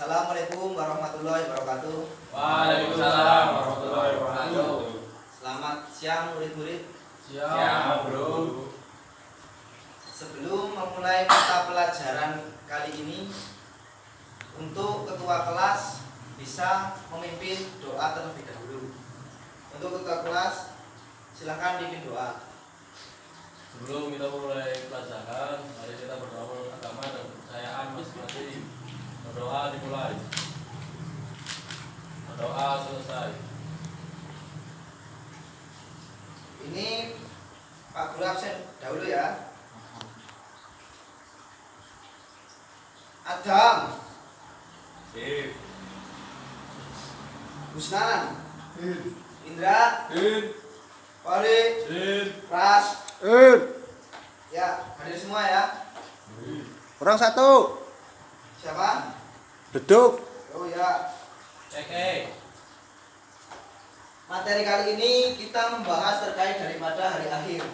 Assalamualaikum warahmatullahi wabarakatuh. Waalaikumsalam warahmatullahi wabarakatuh. Selamat siang murid-murid. Siang, bro. Sebelum memulai mata pelajaran kali ini, untuk ketua kelas bisa memimpin doa terlebih dahulu. Untuk ketua kelas, silakan pimpin doa. Sebelum kita mulai pelajaran, mari kita berdoa agama dan kepercayaan masing-masing. Berdoa dimulai. Berdoa selesai. Ini Pak Guru absen dahulu ya. Adam, Sip. Husnan, Indra, Wali, Pras. Ya, hadir semua ya. Kurang satu. Siapa? Duduk. Oh ya. Oke. Materi kali ini kita membahas terkait daripada hari akhir.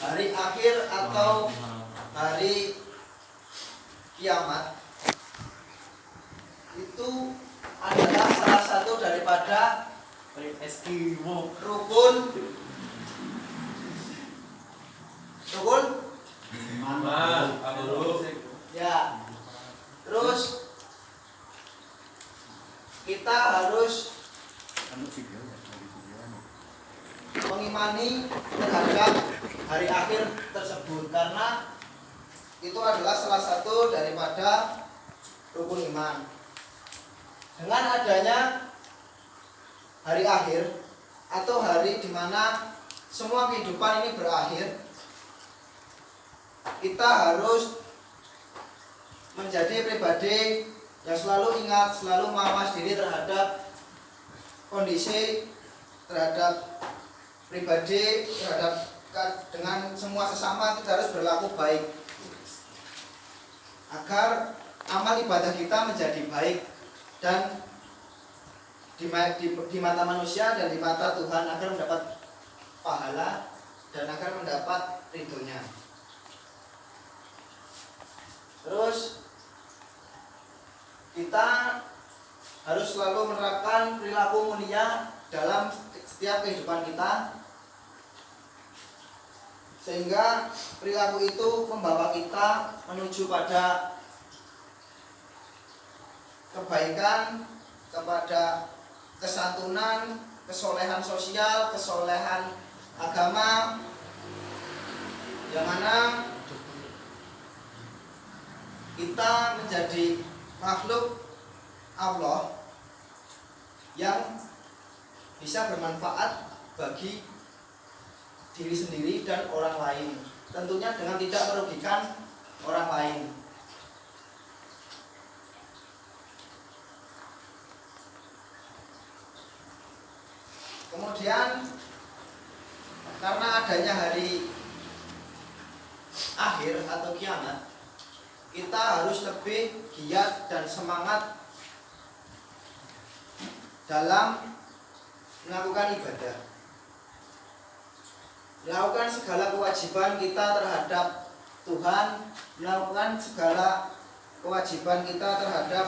Hari akhir atau hari kiamat itu adalah salah satu daripada rukun ya. Terus kita harus mengimani terhadap hari akhir tersebut karena itu adalah salah satu daripada rukun iman. Dengan adanya hari akhir atau hari di mana semua kehidupan ini berakhir, kita harus menjadi pribadi yang selalu ingat, selalu mawas diri terhadap kondisi, terhadap pribadi, terhadap dengan semua sesama. Kita harus berlaku baik agar amal ibadah kita menjadi baik dan di mata manusia dan di mata Tuhan, agar mendapat pahala dan agar mendapat ridhonya. Terus kita harus selalu menerapkan perilaku mulia dalam setiap kehidupan kita, sehingga perilaku itu membawa kita menuju pada kebaikan, kepada kesantunan, kesolehan sosial, kesolehan agama, yang mana kita menjadi makhluk Allah yang bisa bermanfaat bagi diri sendiri dan orang lain, tentunya dengan tidak merugikan orang lain. Kemudian karena adanya hari akhir atau kiamat, kita harus lebih giat dan semangat dalam melakukan ibadah, melakukan segala kewajiban kita terhadap Tuhan, melakukan segala kewajiban kita terhadap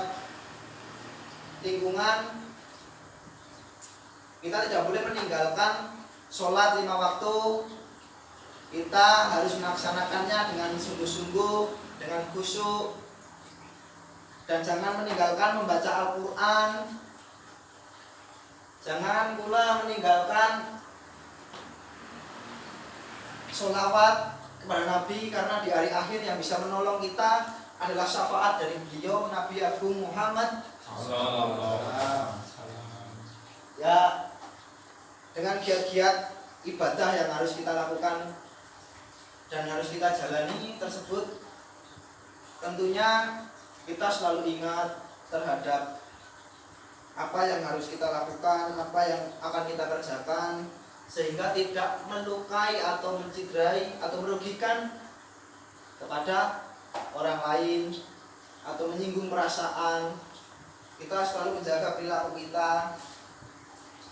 lingkungan. Kita tidak boleh meninggalkan sholat 5 waktu. Kita harus melaksanakannya dengan sungguh-sungguh, dengan khusyuk, dan jangan meninggalkan membaca Al-Quran. Jangan pula meninggalkan sholawat kepada Nabi, karena di hari akhir yang bisa menolong kita adalah syafaat dari beliau, Nabi Agung Muhammad ya. Dengan giat-giat ibadah yang harus kita lakukan dan harus kita jalani tersebut, tentunya kita selalu ingat terhadap apa yang harus kita lakukan, apa yang akan kita kerjakan, sehingga tidak melukai atau mencederai atau merugikan kepada orang lain atau menyinggung perasaan. Kita selalu menjaga perilaku kita,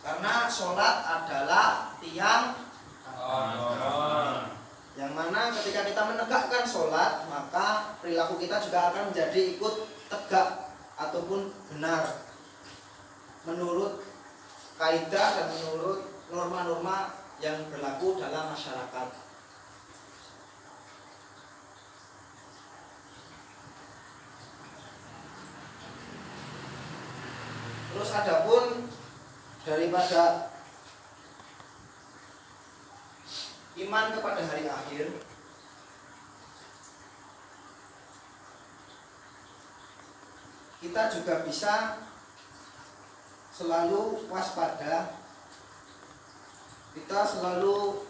karena sholat adalah tiang Yang mana ketika kita menegakkan sholat, maka perilaku kita juga akan menjadi ikut tegak ataupun benar menurut kaidah dan menurut norma-norma yang berlaku dalam masyarakat. Terus adapun daripada iman kepada hari akhir, kita juga bisa selalu waspada, kita selalu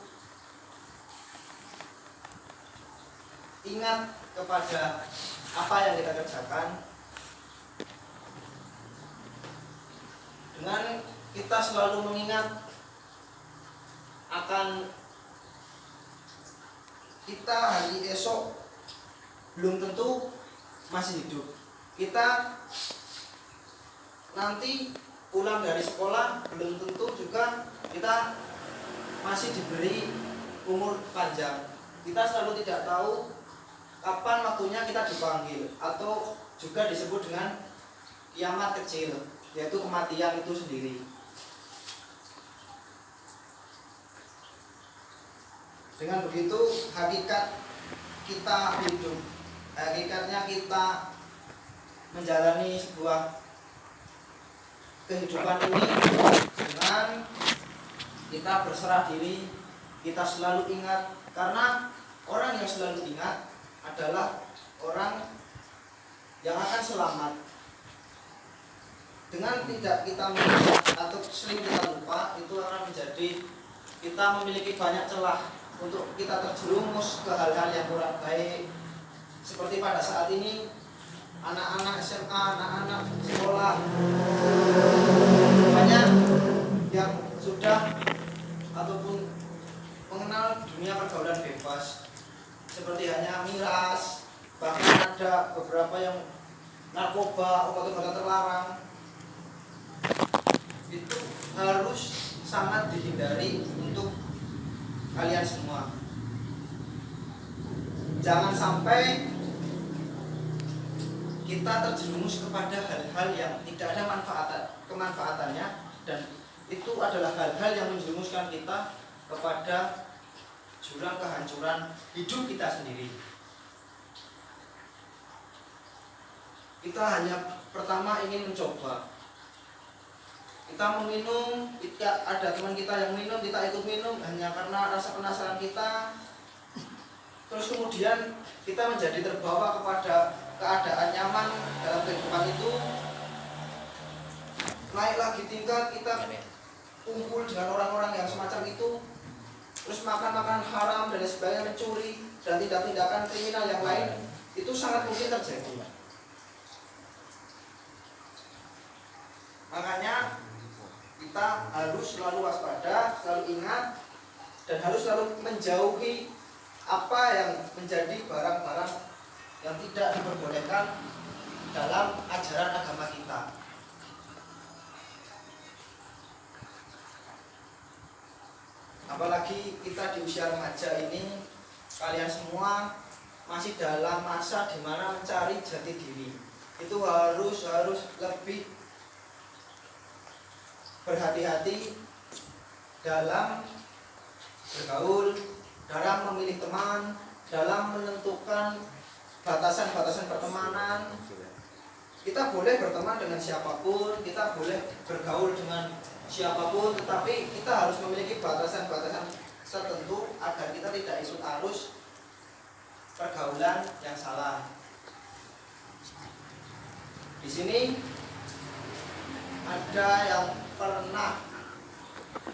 ingat kepada apa yang kita kerjakan, dengan kita selalu mengingat akan kita hari esok belum tentu masih hidup. Kita nanti pulang dari sekolah belum tentu juga kita masih diberi umur panjang. Kita selalu tidak tahu kapan waktunya kita dipanggil, atau juga disebut dengan kiamat kecil, yaitu kematian itu sendiri. Dengan begitu hakikat kita hidup, hakikatnya kita menjalani sebuah kehidupan ini dengan kita berserah diri, kita selalu ingat, karena orang yang selalu ingat adalah orang yang akan selamat. Dengan tidak kita mengingat atau sering kita lupa, itu akan menjadi kita memiliki banyak celah untuk kita terjerumus ke hal-hal yang kurang baik. Seperti pada saat ini anak-anak SMA, anak-anak sekolah banyak yang sudah ataupun mengenal dunia pergaulan bebas, seperti hanya miras, bahkan ada beberapa yang narkoba, obat-obatan terlarang. Itu harus sangat dihindari untuk kalian semua. Jangan sampai kita terjerumus kepada hal-hal yang tidak ada kemanfaatannya, dan itu adalah hal-hal yang menjerumuskan kita kepada jurang kehancuran hidup kita sendiri. Kita hanya pertama ingin mencoba. Kita meminum, ada teman kita yang minum, kita ikut minum hanya karena rasa penasaran kita. Terus kemudian kita menjadi terbawa kepada keadaan nyaman dalam kehidupan itu. Naik lagi tingkat, kita kumpul dengan orang-orang yang semacam itu. Terus makan makanan haram dan sebagainya, mencuri dan tindakan kriminal yang lain, itu sangat mungkin terjadi. Makanya kita harus selalu waspada, selalu ingat, dan harus selalu menjauhi apa yang menjadi barang-barang yang tidak diperbolehkan dalam ajaran agama kita. Apalagi kita di usia remaja ini, kalian semua masih dalam masa dimana mencari jati diri. Itu harus lebih berhati-hati dalam bergaul, dalam memilih teman, dalam menentukan batasan-batasan pertemanan. Kita boleh berteman dengan siapapun, kita boleh bergaul dengan siapapun, tetapi kita harus memiliki batasan-batasan tertentu agar kita tidak ikut arus pergaulan yang salah. Di sini ada yang pernah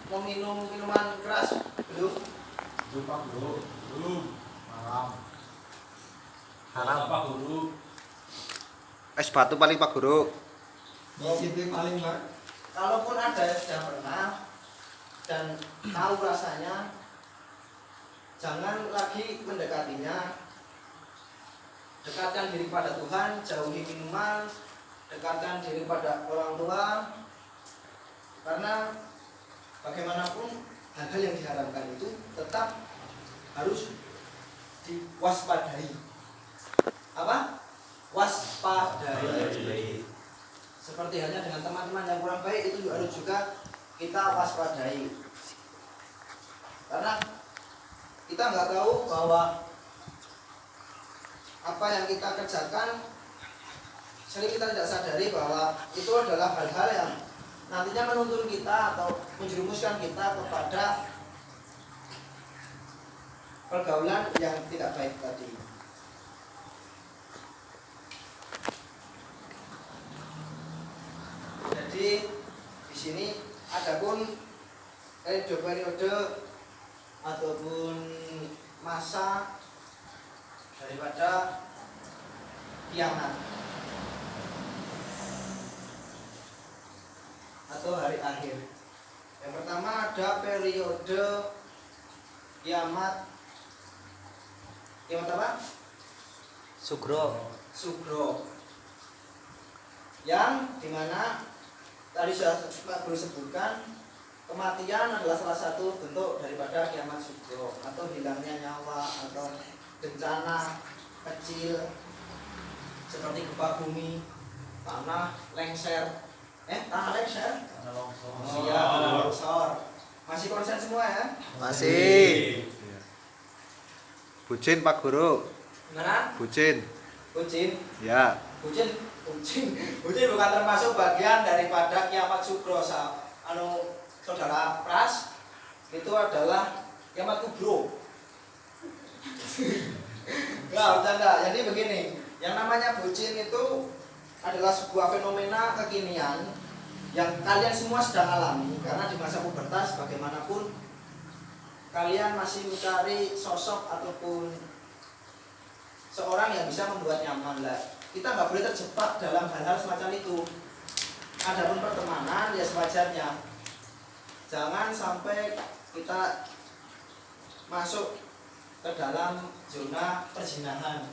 meminum minuman keras belum? Belum. Haram. Apa guru? Es batu paling Pak Guru. Disiplin paling Pak. Kalaupun ada yang sudah pernah dan tahu rasanya, jangan lagi mendekatinya. Dekatkan diri pada Tuhan, jauhi minuman, dekatkan diri pada orang tua, karena bagaimanapun hal-hal yang diharamkan itu tetap harus diwaspadai. Apa? Waspadai. Seperti halnya dengan teman-teman yang kurang baik itu harus juga kita waspadai. Karena kita nggak tahu bahwa apa yang kita kerjakan sering kita tidak sadari bahwa itu adalah hal-hal yang nantinya menuntun kita atau menjerumuskan kita kepada pergaulan yang tidak baik tadi. Jadi di sini adapun periode ataupun masa daripada kiamat atau hari akhir. Yang pertama ada periode kiamat. Kiamat apa? Sugro. Sugro. Yang dimana tadi sudah Pak Guru sebutkan, kematian adalah salah satu bentuk daripada kiamat sugro atau hilangnya nyawa atau bencana kecil seperti gempa bumi, tanah lengser. Tanah lengser? Tanah longsor. Oh iya, tanah longsor. Masih konsen semua ya? Masih. Bucin Pak Guru. Gimana? Bucin. Bucin? Ya. Bucin bukan termasuk bagian daripada kiamat sugro. Saudara Pras, itu adalah kiamat kubro. Enggak, bercanda. Jadi begini, yang namanya bucin itu adalah sebuah fenomena kekinian yang kalian semua sedang alami. Karena di masa pubertas bagaimanapun kalian masih mencari sosok ataupun seorang yang bisa membuat nyaman lah. Kita nggak boleh terjebak dalam hal-hal semacam itu. Adapun pertemanan ya sewajarnya. Jangan sampai kita masuk ke dalam zona perzinahan.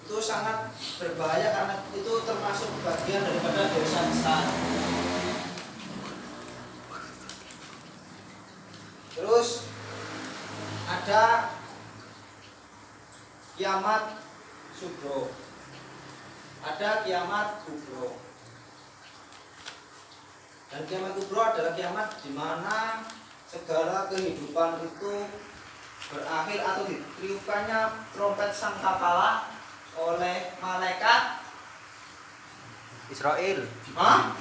Itu sangat berbahaya karena itu termasuk bagian daripada dosa besar. Terus ada kiamat sugro, ada kiamat kubro. Dan kiamat kubro adalah kiamat di mana segala kehidupan itu berakhir atau ditiupkannya trompet sangkakala oleh malaikat Israel. Hah?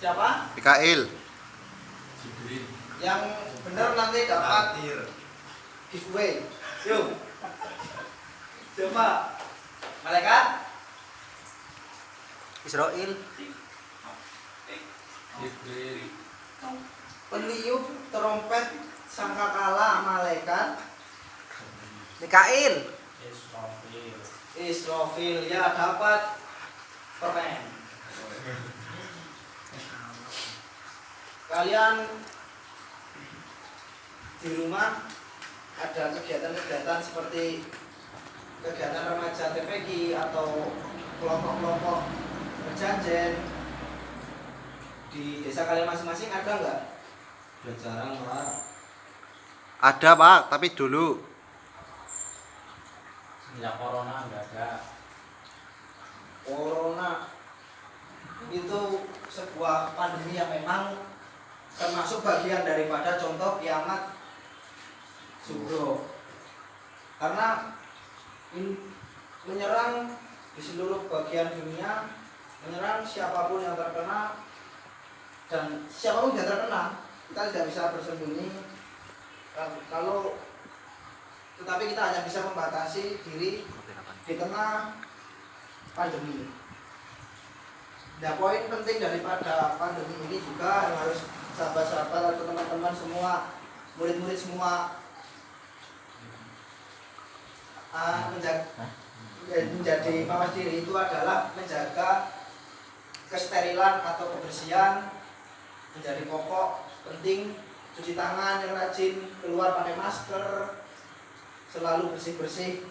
Siapa? Mikail. Jibril. Yang benar nanti dapat giveaway. Yuk. Coba. Malaikat Israel. Jibril. peniup trompet sangkakala malaikat Mikail. Israfil ya dapat permen. Kalian di rumah ada kegiatan-kegiatan seperti kegiatan remaja TPG atau kelompok-kelompok berjanjen di desa kalian masing-masing ada nggak? Udah jarang Pak. Ada Pak, tapi dulu. Semenjak corona nggak ada. Corona itu sebuah pandemi yang memang termasuk bagian daripada contoh kiamat sugro, karena menyerang di seluruh bagian dunia, menyerang siapapun yang terkena, dan siapapun yang terkena kita tidak bisa bersembunyi kalau, tetapi kita hanya bisa membatasi diri di tengah pandemi. Nah, poin penting daripada pandemi ini juga yang harus sahabat-sahabat atau teman-teman semua, murid-murid semua menjadi mawas diri itu adalah menjaga kesterilan atau kebersihan menjadi pokok penting. Cuci tangan yang rajin, keluar pakai masker, selalu bersih-bersih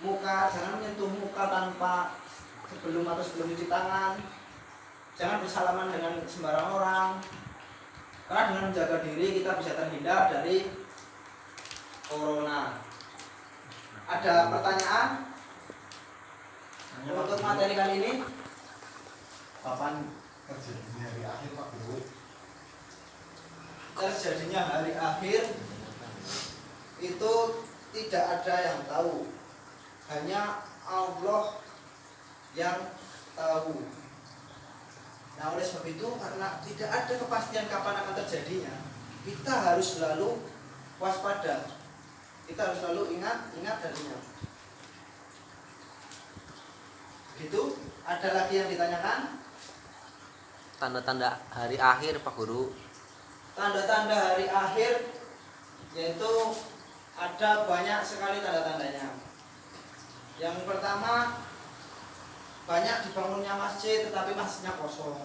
muka, jangan menyentuh muka tanpa sebelum cuci tangan, jangan bersalaman dengan sembarang orang, karena dengan menjaga diri kita bisa terhindar dari corona. Ada pertanyaan untuk materi kali ini? Kapan terjadinya hari akhir Pak Guru? Terjadinya hari akhir itu tidak ada yang tahu, hanya Allah yang tahu. Nah, oleh sebab itu, karena tidak ada kepastian kapan akan terjadinya, kita harus selalu waspada, kita harus selalu ingat dan ingat. Begitu. Ada lagi yang ditanyakan? Tanda-tanda hari akhir Pak Guru. Tanda-tanda hari akhir yaitu ada banyak sekali tanda-tandanya. Yang pertama, banyak dibangunnya masjid tetapi masjidnya kosong.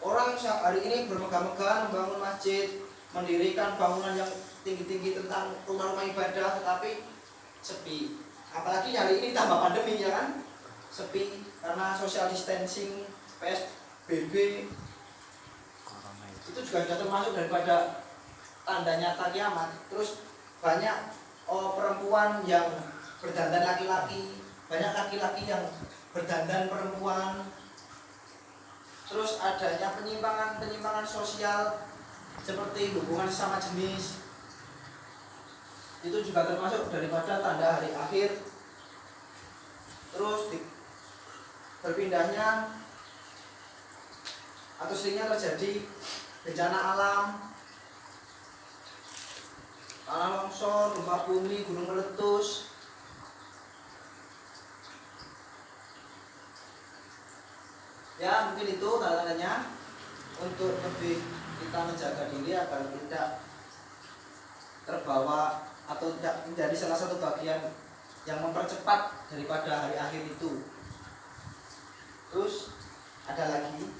Orang hari ini bermegah-megah membangun masjid, mendirikan bangunan yang tinggi-tinggi tentang rumah-rumah ibadah tetapi sepi. Apalagi hari ini tambah pandemi, ya kan? Sepi karena social distancing, PSBB. Itu juga sudah termasuk daripada tanda nyata kiamat. Terus banyak perempuan yang berdandan laki-laki, banyak laki-laki yang berdandan perempuan. Terus adanya penyimpangan sosial seperti hubungan sesama jenis. Itu juga termasuk daripada tanda hari akhir. Terus berpindahnya atau seringnya terjadi bencana alam, tanah longsor, gempa bumi, gunung meletus. Ya, mungkin itu tanda-tandanya untuk lebih kita menjaga diri agar tidak terbawa atau tidak menjadi salah satu bagian yang mempercepat daripada hari akhir itu. Terus ada lagi,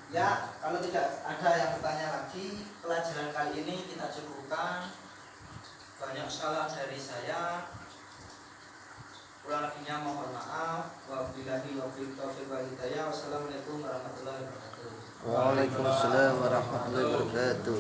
ya, kalau tidak ada yang bertanya lagi, pelajaran kali ini kita cukupkan. Banyak salah dari saya, kurang lebihnya mohon maaf. Wabillahi taufiq wal hidayah. Wassalamualaikum warahmatullahi wabarakatuh. Waalaikumsalam warahmatullahi wabarakatuh.